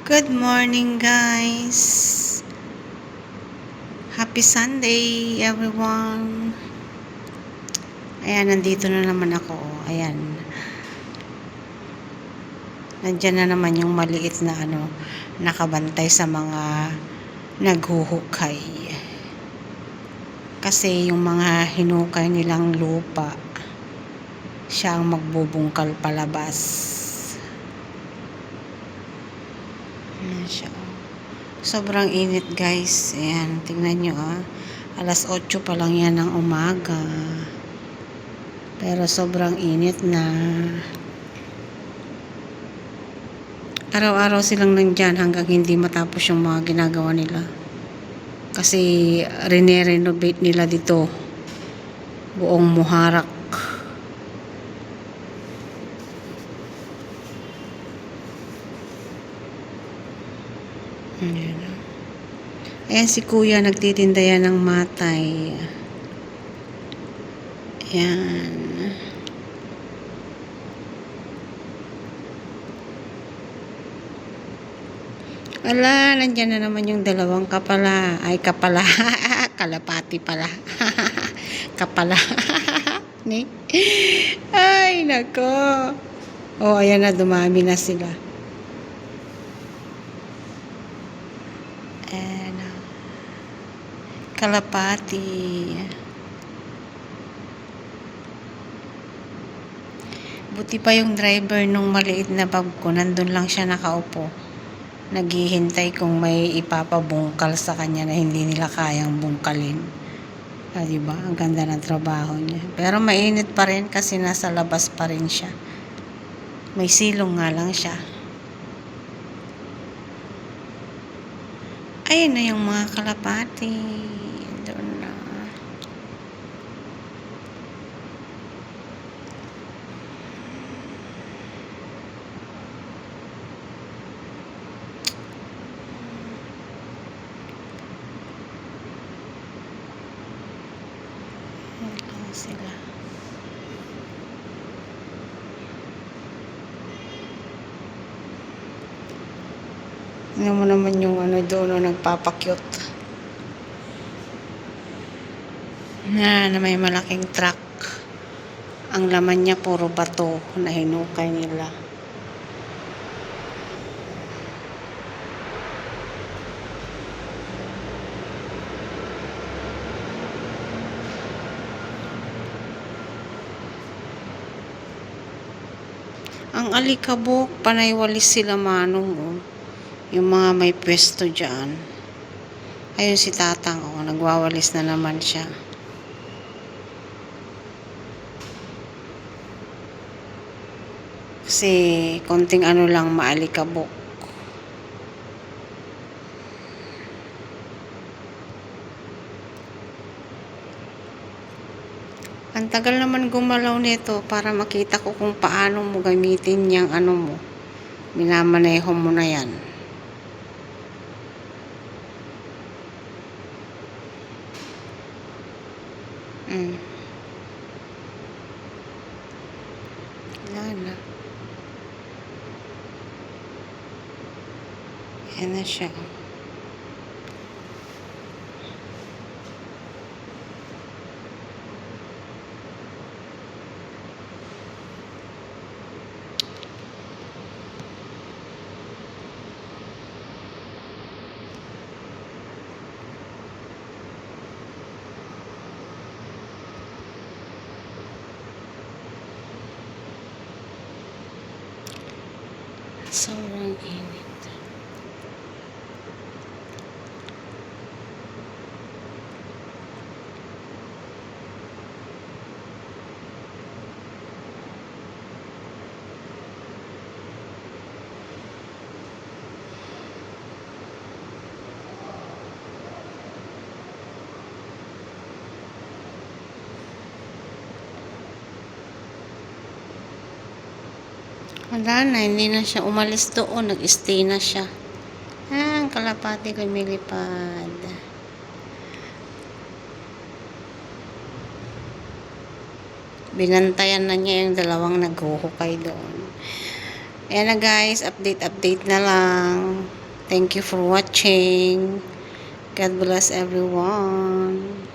Good morning, guys. Happy Sunday, everyone. Ayan, nandito na naman ako. Ayan. Nandyan na naman yung maliit na nakabantay sa mga naghuhukay. Kasi yung mga hinukay nilang lupa, siya ang magbubungkal palabas. Ayan siya. Sobrang init, guys. Ayan, tingnan nyo Alas 8 pa lang yan ng umaga. Pero sobrang init na. Araw-araw silang nandyan hanggang hindi matapos yung mga ginagawa nila. Kasi rene-renovate nila dito. Buong Muharraq. Ayan. Ayan si kuya, nagtitinda yan ng matay. Ayan. Ala, nandyan na naman yung dalawang kapala. Ay, kapala. Kalapati pala. Kapala. Ni? Ay, nako. Oh, ayan na, dumami na sila. Ayan. Kalapati. Buti pa yung driver nung maliit na bag ko, nandun lang siya nakaupo. Naghihintay kung may ipapabungkal sa kanya na hindi nila kayang bungkalin. Diba? Ang ganda ng trabaho niya. Pero mainit pa rin kasi nasa labas pa rin siya. May silong nga lang siya. Ayun na yung mga kalapati. Doon na. Ayan sila. Tingnan mo naman yung doon nagpapakyot. Na may malaking truck. Ang laman niya puro bato na hinukay nila. Ang alikabok, panay walis sila manong yung mga may pwesto dyan. Ayun si tatang nagwawalis na naman siya. Kasi konting lang maalikabok. Ang tagal naman gumalaw nito para makita ko kung paano mo gamitin yung mo. Minamaneho mo na yan. Wala na. Yan na siya. Sobrang init. Wala na, hindi na siya umalis doon. Nag-stay na siya. Ang kalapati ko lumilipad. Binantayan na niya yung dalawang naghuhukay doon. Ayan na guys, update na lang. Thank you for watching. God bless everyone.